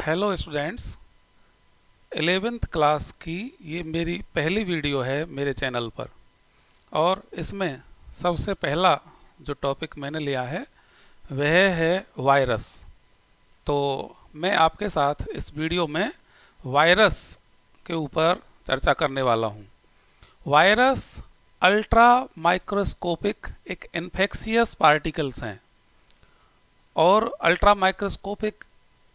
Hello students. 11th class की ये मेरी पहली वीडियो है मेरे चैनल पर। और इसमें सबसे पहला जो टॉपिक मैंने लिया है वह है वायरस। तो मैं आपके साथ इस वीडियो में वायरस के ऊपर चर्चा करने वाला हूँ। वायरस अल्ट्रा माइक्रोस्कोपिक एक इन्फेक्शियस पार्टिकल्स हैं। और अल्ट्रा माइक्रोस्कोपिक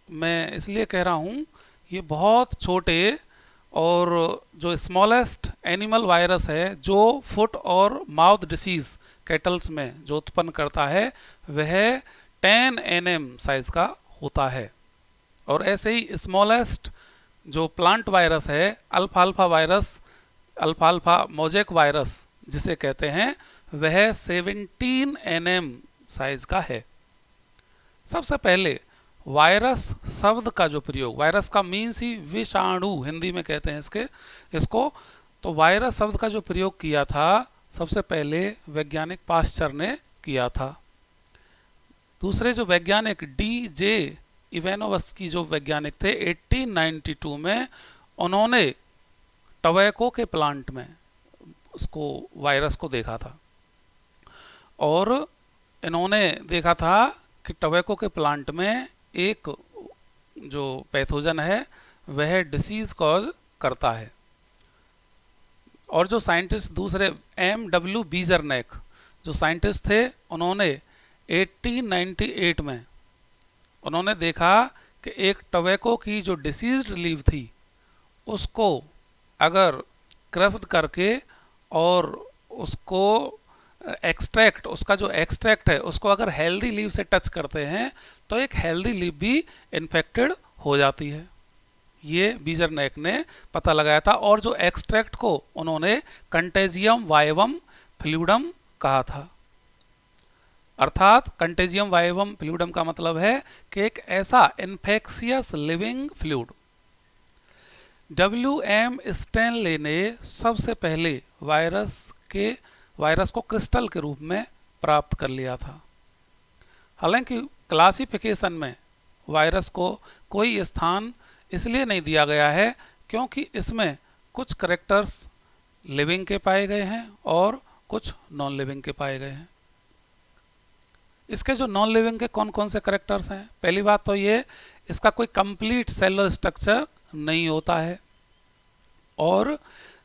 मैं इसलिए कह रहा हूँ, ये बहुत छोटे और जो स्मॉलेस्ट एनिमल वायरस है जो फुट और माउथ डिसीज कैटल्स में जो उत्पन्न करता है वह 10 nm साइज का होता है। और ऐसे ही स्मॉलेस्ट जो प्लांट वायरस है अल्फाल्फा वायरस, अल्फाल्फा मोज़ेक वायरस जिसे कहते हैं, वह 17 nm साइज का है। सबसे पहले वायरस शब्द का जो प्रयोग, वायरस का मीन्स ही विषाणु हिंदी में कहते हैं इसको। तो वायरस शब्द का जो प्रयोग किया था सबसे पहले वैज्ञानिक पाश्चर ने किया था। दूसरे जो वैज्ञानिक डी.जे. इवानोव्स्की जो वैज्ञानिक थे 1892 में, उन्होंने टबैको के प्लांट में उसको वायरस को देखा था। और इन्होंने देखा था कि टबैको के प्लांट में एक जो पैथोजन है वह डिसीज कॉज करता है। और जो साइंटिस्ट दूसरे M.W. बीजरनेक जो साइंटिस्ट थे, उन्होंने 1898 में उन्होंने देखा कि एक टबैको की जो डिसीज्ड लीव थी उसको अगर क्रश्ड करके और उसको एक्सट्रैक्ट, उसका जो एक्सट्रैक्ट है उसको अगर हेल्दी लीव से टच करते हैं तो एक हेल्दी लीव भी इन्फेक्टेड हो जाती है। ये बीजरनेक ने पता लगाया था। और जो एक्सट्रैक्ट को उन्होंने कंटेजियम वायवम फ्लूइडम कहा था। अर्थात कंटेजियम वायवम फ्लूइडम का मतलब है कि एक ऐसा infectious living fluid. W.M. Stanley ने सबसे पहले वायरस को क्रिस्टल के रूप में प्राप्त कर लिया था। हालांकि क्लासिफिकेशन में वायरस को कोई स्थान इसलिए नहीं दिया गया है क्योंकि इसमें कुछ करेक्टर्स लिविंग के पाए गए हैं और कुछ नॉन लिविंग के पाए गए हैं। इसके जो नॉन लिविंग के कौन कौन से करेक्टर्स हैं? पहली बात तो ये, इसका कोई कंप्लीट सेलुलर स्ट्रक्चर नहीं होता है और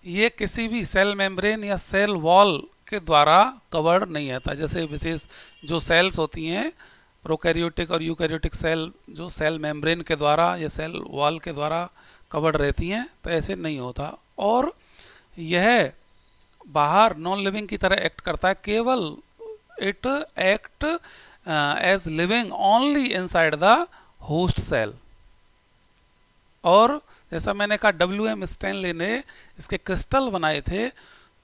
ये किसी भी सेल मेम्ब्रेन या सेल वॉल के द्वारा कवर्ड नहीं रहता। जैसे विशेष जो सेल्स होती हैं प्रोकैरियोटिक और यूकैरियोटिक सेल, जो सेल मेम्ब्रेन के द्वारा या सेल वॉल के द्वारा कवर्ड रहती हैं, तो ऐसे नहीं होता। और यह बाहर नॉन लिविंग की तरह एक्ट करता है, केवल it act as living only inside the host cell. और जैसा मैंने कहा W.M. स्टैनले ने इसके क्रिस्टल बनाए थे,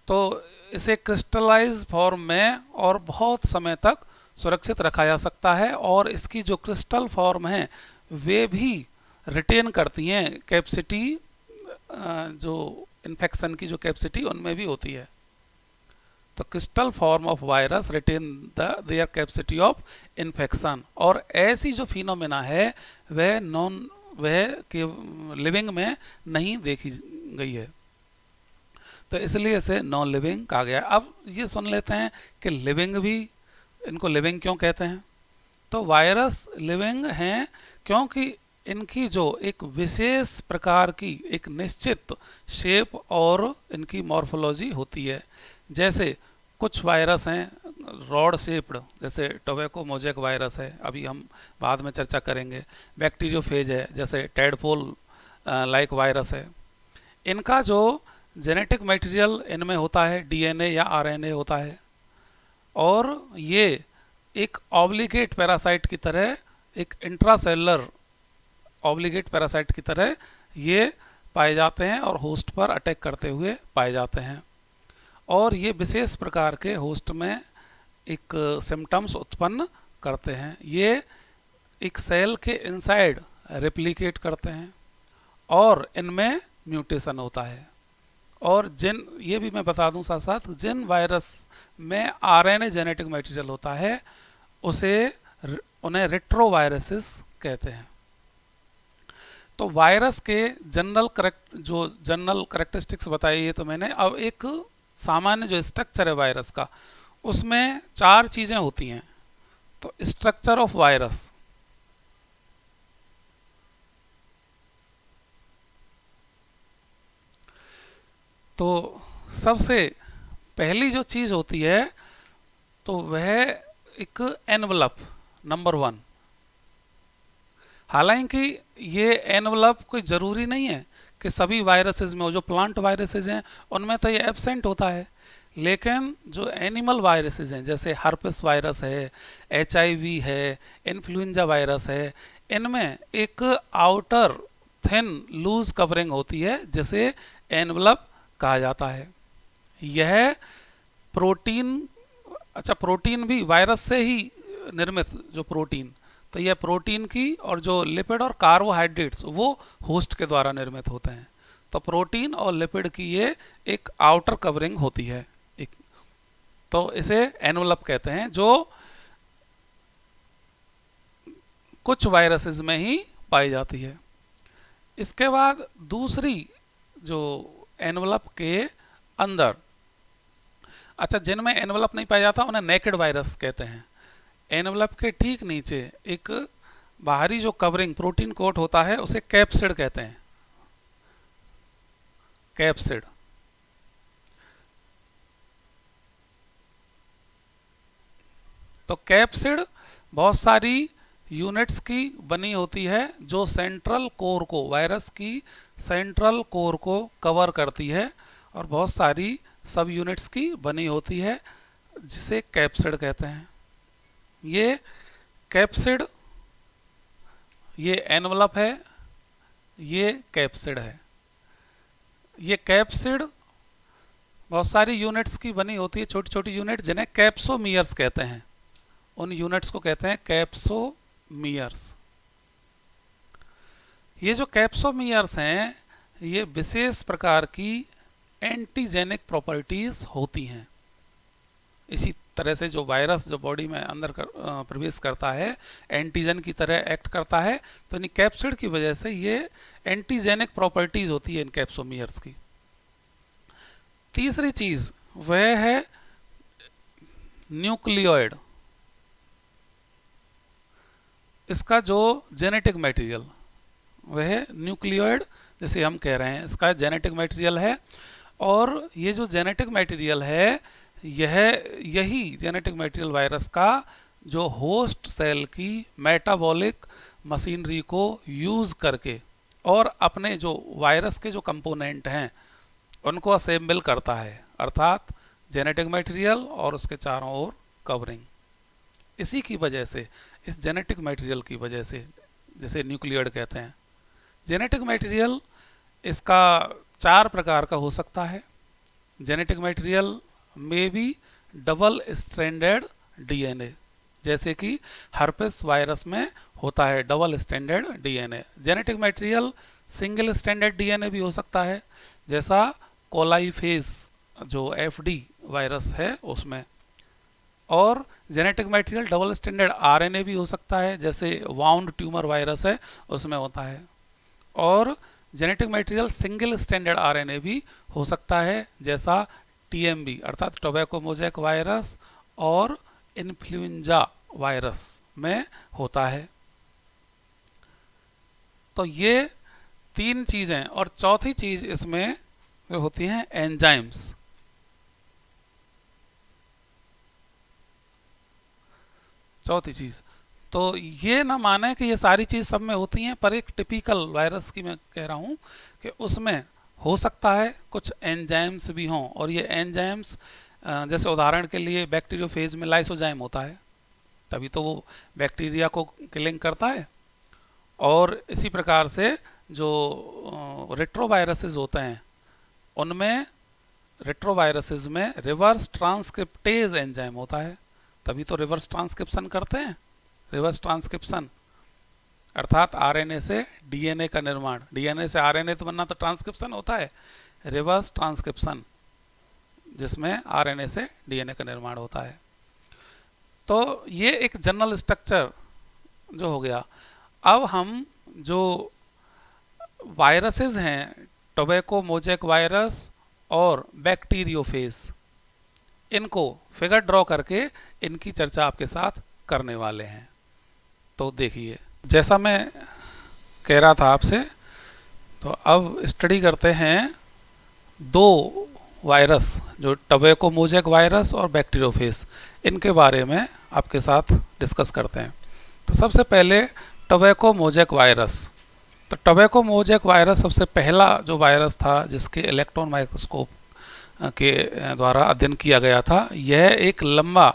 तो इसे क्रिस्टलाइज फॉर्म में और बहुत समय तक सुरक्षित रखा जा सकता है। और इसकी जो क्रिस्टल फॉर्म है वे भी रिटेन करती हैं कैपेसिटी, जो इन्फेक्शन की जो कैपेसिटी उनमें भी होती है। तो crystal form of virus retain their capacity of infection. और ऐसी जो फिनोमेना है वह लिविंग में नहीं देखी गई है, तो इसलिए इसे नॉन लिविंग कहा गया। अब ये सुन लेते हैं कि लिविंग भी, इनको लिविंग क्यों कहते हैं? तो वायरस लिविंग हैं क्योंकि इनकी जो एक विशेष प्रकार की एक निश्चित शेप और इनकी मॉर्फोलॉजी होती है। जैसे कुछ वायरस हैं रॉड शेप्ड, जैसे टोबैको मोज़ेक वायरस है, अभी हम बाद में चर्चा करेंगे। बैक्टीरियोफेज है, जैसे टैडपोल लाइक वायरस है। इनका जो जेनेटिक मटेरियल इनमें होता है DNA या RNA होता है, और ये एक ऑब्लिगेट पैरासाइट की तरह, एक इंट्रासेलुलर ऑब्लिगेट पैरासाइट की तरह ये पाए जाते हैं और होस्ट पर अटैक करते हुए पाए जाते हैं। और ये विशेष प्रकार के होस्ट में एक सिम्टम्स उत्पन्न करते हैं। ये एक सेल के इनसाइड रेप्लिकेट करते हैं और इनमें म्यूटेशन होता है। और ये भी मैं बता दूं साथ साथ, जिन वायरस में RNA जेनेटिक मटेरियल होता है उन्हें रेट्रोवायरसेस कहते हैं। तो वायरस के जनरल करेक्टरिस्टिक्स बताई है तो मैंने। अब एक सामान्य जो स्ट्रक्चर है वायरस का, उसमें 4 चीजें होती हैं। तो स्ट्रक्चर ऑफ वायरस, तो सबसे पहली जो चीज होती है तो वह एक एनवलप, नंबर 1। हालांकि ये एनवलप कोई ज़रूरी नहीं है कि सभी वायरसेस में हो। जो प्लांट वायरसेस हैं उनमें तो ये एब्सेंट होता है, लेकिन जो एनिमल वायरसेस हैं जैसे हर्पिस वायरस है, HIV है, इन्फ्लुएंजा वायरस है, इनमें एक आउटर थिन लूज कवरिंग होती है जिसे एनवलप कहा जाता है। यह प्रोटीन, अच्छा प्रोटीन भी वायरस से ही निर्मित, जो प्रोटीन, तो यह प्रोटीन की, और जो लिपिड और कार्बोहाइड्रेट्स वो होस्ट के द्वारा निर्मित होते हैं। तो प्रोटीन और लिपिड की ये एक आउटर कवरिंग होती है एक, तो इसे एनवलप कहते हैं, जो कुछ वायरसेस में ही पाई जाती है। इसके बाद दूसरी जो एनवलप के अंदर, अच्छा जिनमें एनवलप नहीं पाया जाता उन्हें नेकेड वायरस कहते हैं। एनवलप के ठीक नीचे एक बाहरी जो कवरिंग प्रोटीन कोट होता है उसे कैप्सिड कहते हैं, कैप्सिड। तो कैप्सिड बहुत सारी यूनिट्स की बनी होती है जो सेंट्रल कोर को, वायरस की सेंट्रल कोर को कवर करती है, और बहुत सारी सब यूनिट्स की बनी होती है जिसे कैप्सिड कहते हैं। ये कैप्सिड, ये एनवलप है, ये कैप्सिड है। ये कैप्सिड बहुत सारी यूनिट्स की बनी होती है, छोटी छोटी यूनिट, जिन्हें कैप्सोमियर्स कहते हैं। उन यूनिट्स को कहते हैं कैप्सोमियर्स। ये जो कैप्सोमियर्स हैं ये विशेष प्रकार की एंटीजेनिक प्रॉपर्टीज होती हैं। इसी तरह से जो वायरस जो बॉडी में अंदर प्रवेश करता है एंटीजन की तरह एक्ट करता है, तो इन कैप्सिड की वजह से ये एंटीजेनिक प्रॉपर्टीज होती है इन कैप्सोमियर्स की। तीसरी चीज वह है न्यूक्लियोइड, इसका जो जेनेटिक मटेरियल, वह न्यूक्लियोइड जैसे हम कह रहे हैं, इसका जेनेटिक मटेरियल है। और ये जो जेनेटिक मटेरियल है यही जेनेटिक मटेरियल वायरस का जो होस्ट सेल की मेटाबॉलिक मशीनरी को यूज करके और अपने जो वायरस के जो कंपोनेंट हैं उनको असेंबल करता है, अर्थात जेनेटिक मटेरियल और उसके चारों ओर कवरिंग। इसी की वजह से, इस जेनेटिक मटेरियल की वजह से, जिसे न्यूक्लियोइड कहते हैं। जेनेटिक मटेरियल इसका 4 प्रकार का हो सकता है। जेनेटिक मटेरियल में भी डबल स्ट्रैंडेड डीएनए, जैसे कि हर्पिस वायरस में होता है double stranded DNA. Genetic material single stranded DNA भी हो सकता है, जैसा कोलाइफेज जो एफडी वायरस है उसमें। और genetic material double stranded RNA भी हो सकता है, जैसे वाउंड ट्यूमर वायरस है उसमें होता है। और genetic material single stranded RNA भी हो सकता है, जैसा टीएमबी अर्थात टोबैको मोज़ेक वायरस और इन्फ्लुएंजा वायरस में होता है। तो ये 3 चीजें, और चौथी चीज इसमें होती हैं एंजाइम्स। चौथी चीज, तो ये ना माने कि ये सारी चीज सब में होती हैं, पर एक टिपिकल वायरस की मैं कह रहा हूं कि उसमें हो सकता है कुछ एंजाइम्स भी हों। और ये एंजाइम्स जैसे उदाहरण के लिए बैक्टीरियोफेज में लाइसोजाइम होता है, तभी तो वो बैक्टीरिया को किलिंग करता है। और इसी प्रकार से जो रेट्रोवायरसेस होते हैं उनमें, रेट्रोवायरसेस में रिवर्स ट्रांसक्रिप्टेज एंजाइम होता है, तभी तो रिवर्स ट्रांसक्रिप्शन करते हैं। रिवर्स ट्रांसक्रिप्शन अर्थात आरएनए से डीएनए का निर्माण, डीएनए से आरएनए तो बनना तो ट्रांसक्रिप्शन होता है। रिवर्स ट्रांसक्रिप्शन जिसमें आरएनए से डीएनए का निर्माण होता है। तो ये एक जनरल स्ट्रक्चर जो हो गया। अब हम जो वायरसेस हैं टोबैको मोज़ेक वायरस और बैक्टीरियोफेज, इनको फिगर ड्रॉ करके इनकी चर्चा आपके साथ करने वाले हैं। तो देखिए, जैसा मैं कह रहा था आपसे, तो अब स्टडी करते हैं दो वायरस, जो टोबैको मोज़ेक वायरस और बैक्टीरियोफेज, इनके बारे में आपके साथ डिस्कस करते हैं। तो सबसे पहले टोबैको मोज़ेक वायरस। तो टोबैको मोज़ेक वायरस सबसे पहला जो वायरस था जिसके इलेक्ट्रॉन माइक्रोस्कोप के द्वारा अध्ययन किया गया था। यह एक लंबा,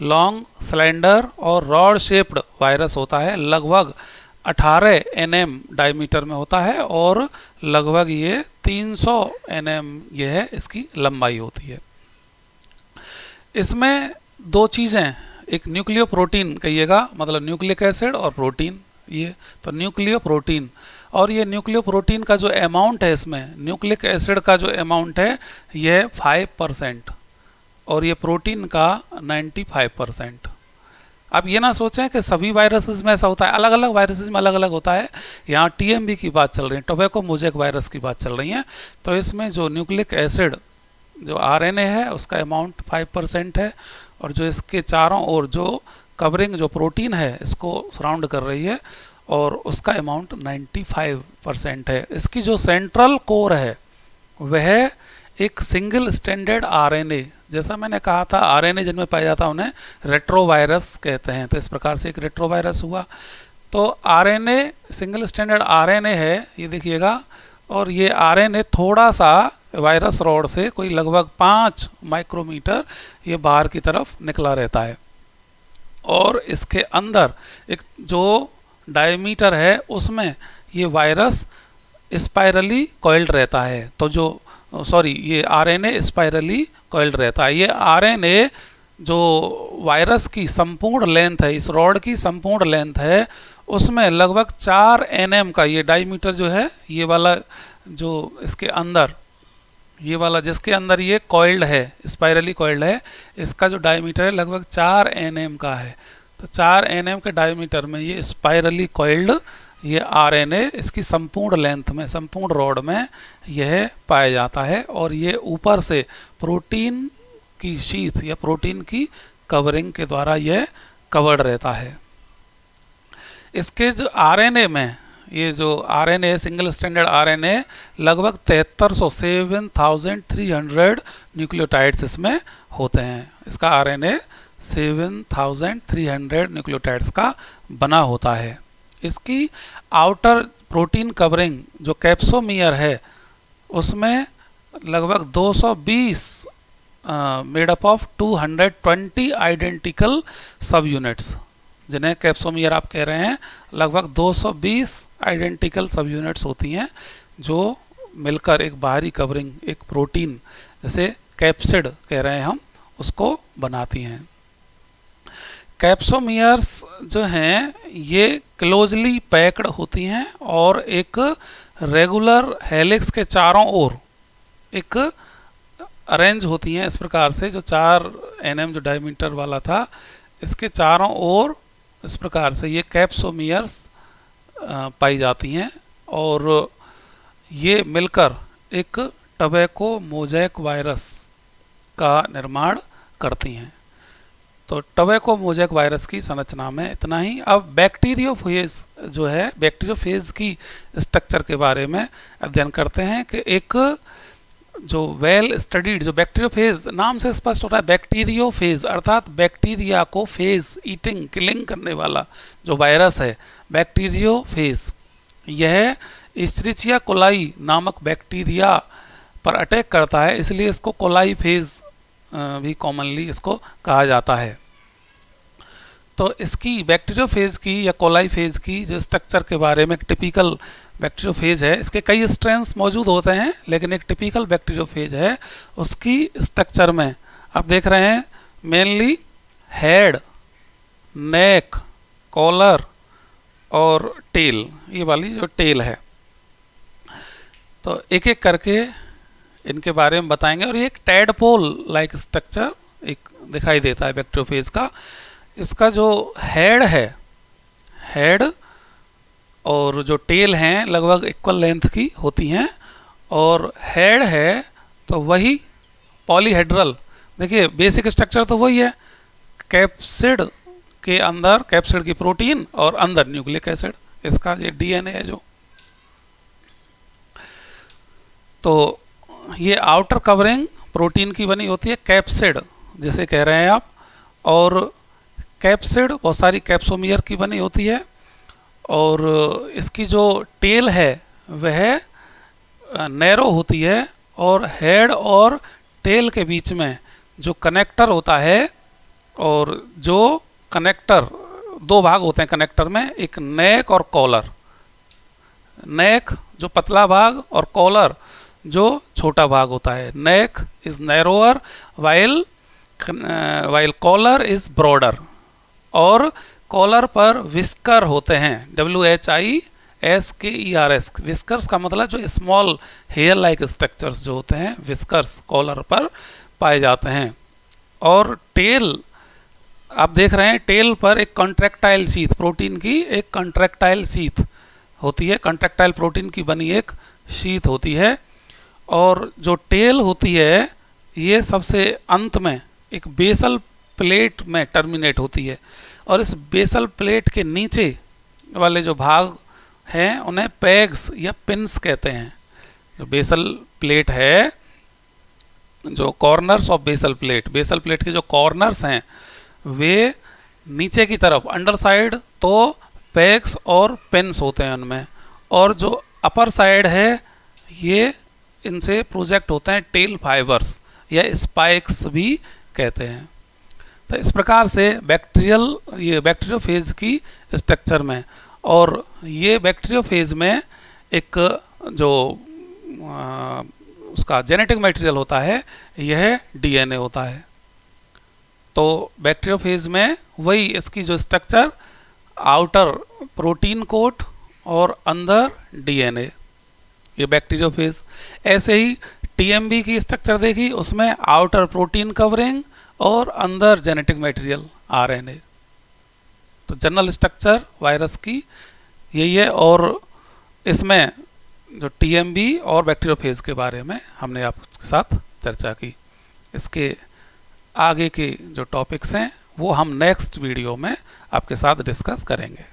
लॉन्ग, सिलेंडर और रॉड शेप्ड वायरस होता है। लगभग 18 nm डायमीटर में होता है और लगभग ये 300 nm ये है इसकी लंबाई होती है। इसमें दो चीज़ें, एक न्यूक्लियो प्रोटीन कहिएगा, मतलब न्यूक्लिक एसिड और प्रोटीन, ये तो न्यूक्लियो प्रोटीन, और ये न्यूक्लियो प्रोटीन का जो अमाउंट है, इसमें न्यूक्लिक एसिड का जो अमाउंट है यह 5% और ये प्रोटीन का 95%। अब ये ना सोचें कि सभी वायरसेस में ऐसा होता है, अलग अलग वायरसेस में अलग अलग होता है। यहाँ टीएमबी की बात चल रही है, टोबैको मोज़ेक वायरस की बात चल रही है। तो इसमें जो न्यूक्लिक एसिड जो आरएनए है उसका अमाउंट 5% है, और जो इसके चारों ओर जो कवरिंग जो प्रोटीन है इसको सराउंड कर रही है, और उसका अमाउंट 95% है। इसकी जो सेंट्रल कोर है वह एक सिंगल स्टैंडर्ड आरएनए, जैसा मैंने कहा था आरएनए जिनमें पाया जाता है उन्हें रेट्रोवायरस कहते हैं। तो इस प्रकार से एक रेट्रोवायरस हुआ। तो आरएनए सिंगल स्टैंडर्ड आरएनए है, ये देखिएगा, और ये आरएनए थोड़ा सा वायरस रॉड से कोई लगभग 5 माइक्रोमीटर ये बाहर की तरफ निकला रहता है, और इसके अंदर एक जो डायमीटर है उसमें ये वायरस स्पाइरली कॉइल्ड रहता है। तो जो ये आरएनए स्पाइरली कॉइल्ड रहता है। ये आरएनए जो वायरस की संपूर्ण लेंथ है, इस रॉड की संपूर्ण लेंथ है, उसमें लगभग 4 nm का ये डायमीटर जो है, ये वाला जो इसके अंदर, ये वाला जिसके अंदर ये कॉइल्ड है, स्पाइरली कॉइल्ड है, इसका जो डायमीटर है लगभग 4 nm का है। तो 4 nm के डायमीटर में ये स्पाइरली कॉइल्ड ये आरएनए इसकी संपूर्ण लेंथ में, संपूर्ण रॉड में यह पाया जाता है, और ये ऊपर से प्रोटीन की शीथ या प्रोटीन की कवरिंग के द्वारा यह कवर्ड रहता है। इसके जो आरएनए में, ये जो आरएनए सिंगल स्टैंडर्ड आरएनए लगभग 7300 न्यूक्लियोटाइड्स इसमें होते हैं। इसका आरएनए 7300 न्यूक्लियोटाइड्स का बना होता है। इसकी आउटर प्रोटीन कवरिंग जो कैप्सोमियर है उसमें लगभग 220 मेड अप ऑफ 220 आइडेंटिकल सब यूनिट्स, जिन्हें कैप्सोमियर आप कह रहे हैं, लगभग 220 आइडेंटिकल सब यूनिट्स होती हैं जो मिलकर एक बाहरी कवरिंग, एक प्रोटीन जैसे कैप्सिड कह रहे हैं हम, उसको बनाती हैं। कैप्सोमियर्स जो हैं ये क्लोजली पैक्ड होती हैं और एक रेगुलर हेलिक्स के चारों ओर एक अरेंज होती हैं। इस प्रकार से जो 4 nm जो डायमीटर वाला था, इसके चारों ओर इस प्रकार से ये कैप्सोमियर्स पाई जाती हैं, और ये मिलकर एक टोबैको मोज़ेक वायरस का निर्माण करती हैं। तो टोबैको मोज़ेक वायरस की संरचना में इतना ही। अब बैक्टीरियोफेज जो है, बैक्टीरियोफेज की स्ट्रक्चर के बारे में अध्ययन करते हैं कि एक जो वेल स्टडीड, जो बैक्टीरियोफेज नाम से स्पष्ट होता है, बैक्टीरियोफेज अर्थात बैक्टीरिया को फेज, ईटिंग, किलिंग करने वाला जो वायरस है बैक्टीरियोफेज, यह इस्चरिचिया कोलाई नामक बैक्टीरिया पर अटैक करता है, इसलिए इसको कोलाई फेज भी कॉमनली इसको कहा जाता है। तो इसकी बैक्टीरियोफेज की या कोलाई फेज की जो स्ट्रक्चर के बारे में, एक टिपिकल बैक्टीरियोफेज है, इसके कई स्ट्रेंस मौजूद होते हैं, लेकिन एक टिपिकल बैक्टीरियोफेज है, उसकी स्ट्रक्चर में आप देख रहे हैं मेनली हेड, नेक, कॉलर और टेल, ये वाली जो टेल है। तो एक एक करके इनके बारे में बताएंगे। और ये एक टैडपोल लाइक स्ट्रक्चर एक दिखाई देता है बैक्टीरियोफेज का। इसका जो हेड है, हेड और जो टेल हैं लगभग इक्वल लेंथ की होती हैं, और हेड है तो वही पॉलीहेड्रल। देखिए बेसिक स्ट्रक्चर तो वही है, कैप्सिड के अंदर कैप्सिड की प्रोटीन और अंदर न्यूक्लिक एसिड, इसका ये डीएनए है जो। तो ये आउटर कवरिंग प्रोटीन की बनी होती है, कैप्सिड जिसे कह रहे हैं आप, और कैप्सिड बहुत सारी कैप्सोमियर की बनी होती है, और इसकी जो टेल है वह नैरो होती है, और हेड और टेल के बीच में जो कनेक्टर होता है, और जो कनेक्टर दो भाग होते हैं कनेक्टर में, एक नेक और कॉलर। नेक जो पतला भाग और कॉलर जो छोटा भाग होता है। Neck is narrower while collar is broader, और कॉलर पर विस्कर होते हैं, WHISKERS। विस्कर्स का मतलब जो स्मॉल हेयर लाइक स्ट्रक्चर्स जो होते हैं, विस्कर्स कॉलर पर पाए जाते हैं। और टेल आप देख रहे हैं, टेल पर एक कॉन्ट्रैक्टाइल शीथ, प्रोटीन की एक कॉन्ट्रैक्टाइल शीथ होती है, कॉन्ट्रैक्टाइल प्रोटीन की बनी एक शीथ होती है। और जो टेल होती है ये सबसे अंत में एक बेसल प्लेट में टर्मिनेट होती है, और इस बेसल प्लेट के नीचे वाले जो भाग हैं उन्हें पैग्स या पिन्स कहते हैं। जो बेसल प्लेट है, जो कॉर्नर्स ऑफ बेसल प्लेट के जो कॉर्नर्स हैं वे नीचे की तरफ अंडर साइड तो पैग्स और पिन्स होते हैं उनमें, और जो अपर साइड है ये इनसे प्रोजेक्ट होते हैं टेल फाइबर्स या स्पाइक्स भी कहते हैं। तो इस प्रकार से ये बैक्टीरियोफेज की स्ट्रक्चर में, और ये बैक्टीरियोफेज में एक जो उसका जेनेटिक मटेरियल होता है यह डीएनए होता है। तो बैक्टीरियोफेज में वही इसकी जो स्ट्रक्चर, आउटर प्रोटीन कोट और अंदर डीएनए, ये बैक्टीरियोफेज। ऐसे ही टीएमबी की स्ट्रक्चर देखी, उसमें आउटर प्रोटीन कवरिंग और अंदर जेनेटिक मटेरियल आरएनए। तो जनरल स्ट्रक्चर वायरस की यही है, और इसमें जो टीएमबी और बैक्टीरियोफेज के बारे में हमने आपके साथ चर्चा की। इसके आगे के जो टॉपिक्स हैं वो हम नेक्स्ट वीडियो में आपके साथ डिस्कस करेंगे।